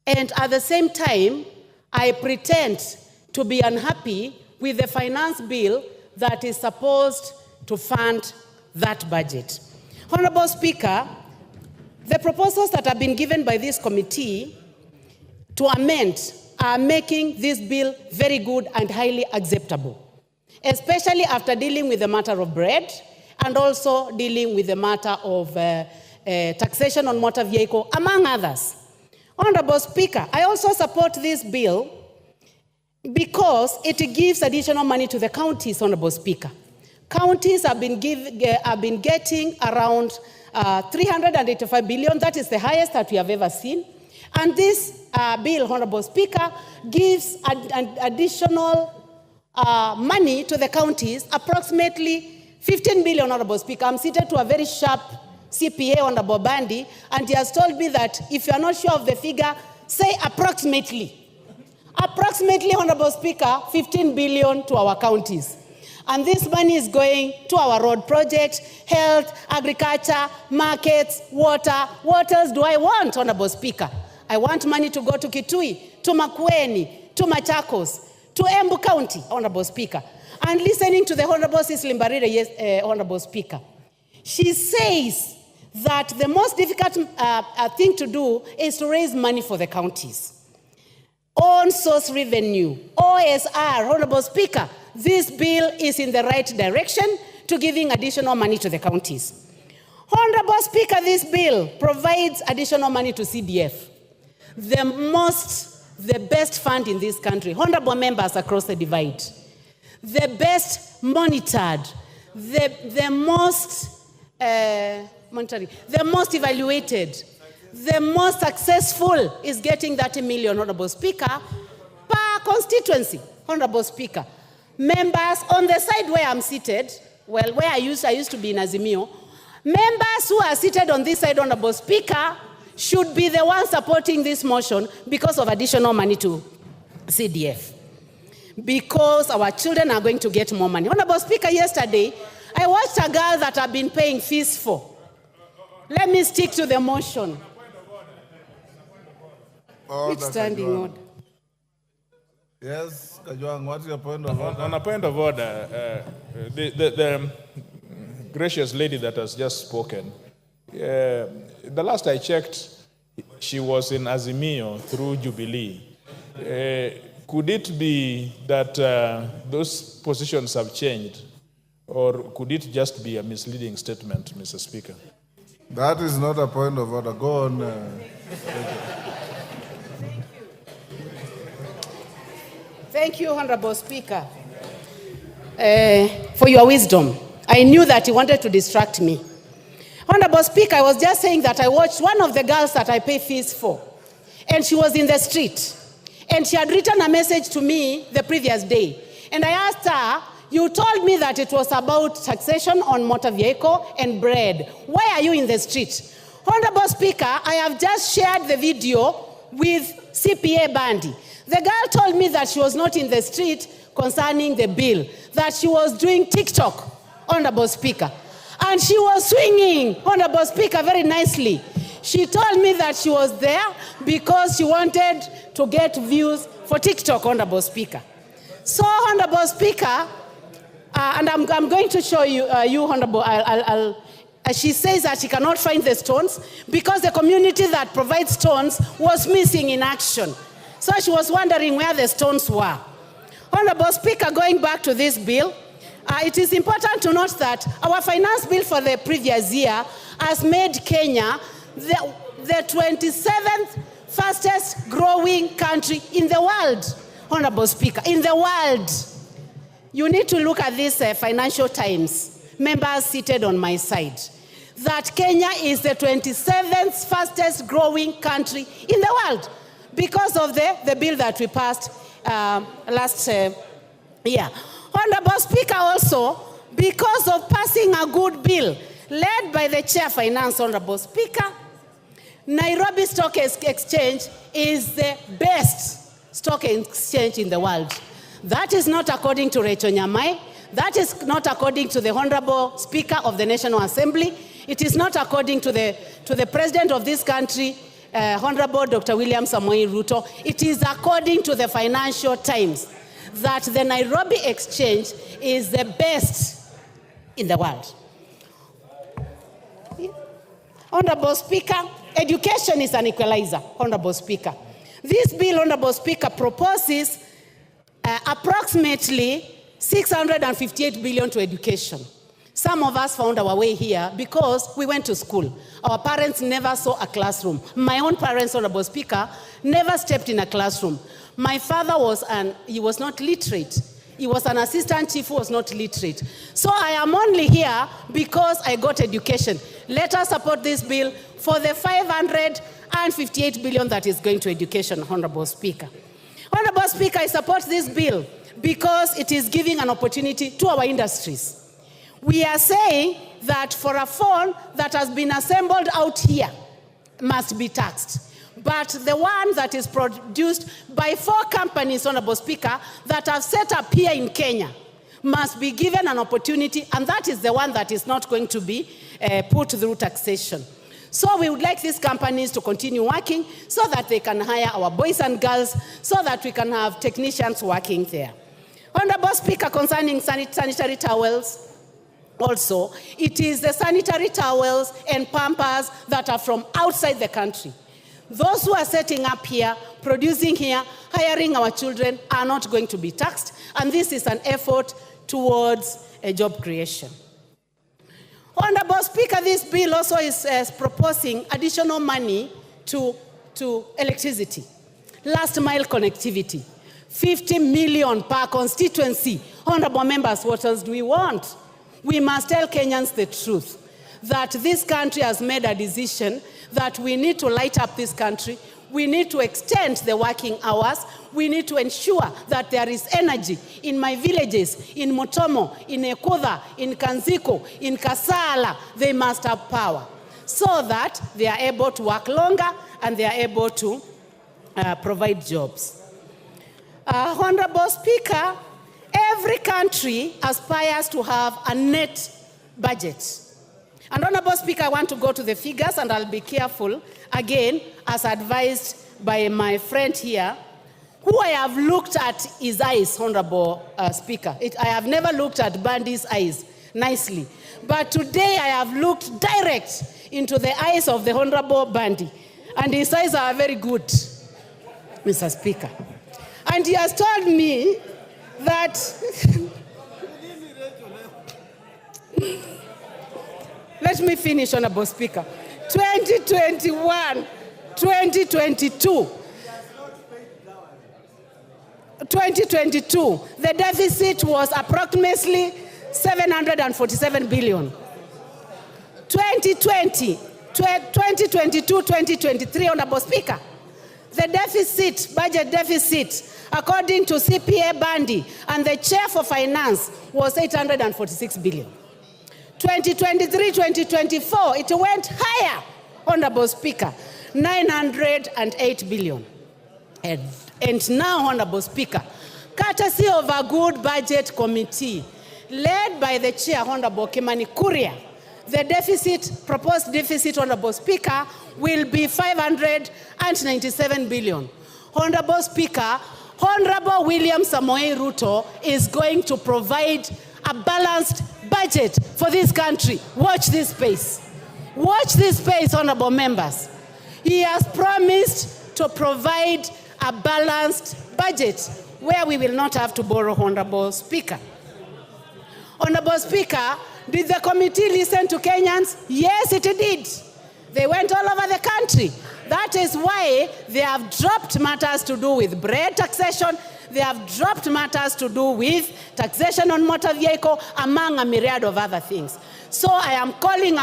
And at the same time, I pretend to be unhappy with the finance bill that is supposed to fund that budget. Honorable Speaker, the proposals that have been given by this committee to amend are making this bill very good and highly acceptable, especially after dealing with the matter of bread and also dealing with the matter of taxation on motor vehicle, among others. Honorable Speaker, I also support this bill because it gives additional money to the counties, Honorable Speaker. Counties have been getting around 385 billion. That is the highest that we have ever seen. And this bill, Honorable Speaker, gives an additional money to the counties, approximately 15 billion, Honorable Speaker. I'm seated to a very sharp CPA, Honorable Bandi, and he has told me that if you are not sure of the figure, say approximately. Approximately, Honorable Speaker, 15 billion to our counties. And this money is going to our road projects, health, agriculture, markets, water. What else do I want, Honorable Speaker? I want money to go to Kitui, to Makueni, to Machakos, to Embu County, Honorable Speaker. And listening to the Honorable Cecily Mbarire, Honorable Speaker, she says that the most difficult thing to do is to raise money for the counties. On source revenue, OSR, Honorable Speaker, this bill is in the right direction to giving additional money to the counties. Honorable Speaker, this bill provides additional money to CDF, the best fund in this country. Honorable members across the divide, the best monitored, the most evaluated, the most successful is getting 30 million, Honorable Speaker, per constituency, Honorable Speaker. Members on the side where I'm seated, well, where I used to be in Azimio, members who are seated on this side, Honorable Speaker, should be the ones supporting this motion because of additional money to CDF. Because our children are going to get more money. Honorable Speaker, yesterday, I watched a girl that I've been paying fees for. Let me stick to the motion. Which standing order? Yes, Kajwang, what's your point of order? On a point of order, the gracious lady that has just spoken, the last I checked, she was in Azimio through Jubilee. Could it be that those positions have changed, or could it just be a misleading statement, Mr. Speaker? That is not a point of order. Go on. Thank you, Honorable Speaker, for your wisdom. I knew that you wanted to distract me. Honorable Speaker, I was just saying that I watched one of the girls that I pay fees for, and she was in the street, and she had written a message to me the previous day. And I asked her, you told me that it was about taxation on motor vehicle and bread. Why are you in the street? Honorable Speaker, I have just shared the video with CPA Bandi. The girl told me that she was not in the street concerning the bill, that she was doing TikTok, Honorable Speaker. And she was swinging, Honorable Speaker, very nicely. She told me that she was there because she wanted to get views for TikTok, Honorable Speaker. So, Honorable Speaker, and I'm going to show you, Honorable, she says that she cannot find the stones because the community that provides stones was missing in action. So she was wondering where the stones were. Honorable Speaker, going back to this bill, it is important to note that our finance bill for the previous year has made Kenya the 27th fastest growing country in the world, Honorable Speaker, in the world. You need to look at this Financial Times, members seated on my side, that Kenya is the 27th fastest growing country in the world because of the bill that we passed last year. Honorable Speaker, also, because of passing a good bill led by the Chair Finance, Honorable Speaker, Nairobi Stock Exchange is the best stock exchange in the world. That is not according to Rachel Nyamai. That is not according to the Honorable Speaker of the National Assembly. It is not according to the President of this country, Honorable Dr. William Samoei Ruto, it is according to the Financial Times that the Nairobi Exchange is the best in the world. Honorable Speaker, education is an equalizer, Honorable Speaker. This bill, Honorable Speaker, proposes approximately 658 billion to education. Some of us found our way here because we went to school. Our parents never saw a classroom. My own parents, Honorable Speaker, never stepped in a classroom. My father he was not literate. He was an assistant chief who was not literate. So I am only here because I got education. Let us support this bill for the 558 billion that is going to education, Honorable Speaker. Honorable Speaker, I support this bill because it is giving an opportunity to our industries. We are saying that for a phone that has been assembled out here must be taxed. But the one that is produced by 4 companies, Honorable Speaker, that have set up here in Kenya must be given an opportunity, and that is the one that is not going to be put through taxation. So we would like these companies to continue working so that they can hire our boys and girls, so that we can have technicians working there. Honorable Speaker, concerning sanitary towels, also, it is the sanitary towels and pampers that are from outside the country. Those who are setting up here, producing here, hiring our children are not going to be taxed, and this is an effort towards a job creation. Honorable Speaker, this bill also is proposing additional money to electricity, last mile connectivity, 50 million per constituency. Honorable members, what else do we want? We must tell Kenyans the truth, that this country has made a decision that we need to light up this country. We need to extend the working hours. We need to ensure that there is energy in my villages, in Mutomo, in Ekudha, in Kanziko, in Kasala. They must have power so that they are able to work longer and they are able to provide jobs. Honorable Speaker, every country aspires to have a net budget. And Honorable Speaker, I want to go to the figures, and I'll be careful, again, as advised by my friend here, who I have looked at his eyes, Honorable Speaker. I have never looked at Bandy's eyes nicely. But today I have looked direct into the eyes of the Honorable Bandy, and his eyes are very good, Mr. Speaker. And he has told me that let me finish, Honorable Speaker. 2021, 2022, the deficit was approximately 747 billion. 2020, 2022, 2023, Honorable Speaker, the deficit, budget deficit, according to CPA Bandy and the chair for finance, was 846 billion. 2023, 2024, it went higher, Honorable Speaker, 908 billion. And now, Honorable Speaker, courtesy of a good budget committee, led by the chair, Honorable Kimani Kuria, the deficit, proposed deficit, Honorable Speaker, will be 597 billion. Honorable Speaker, Honorable William Samoei Ruto is going to provide a balanced budget for this country. Watch this space. Watch this space, honorable members. He has promised to provide a balanced budget where we will not have to borrow, Honorable Speaker. Honorable Speaker, did the committee listen to Kenyans? Yes, it did. They went all over the country. That is why they have dropped matters to do with bread taxation. They have dropped matters to do with taxation on motor vehicle, among a myriad of other things. So I am calling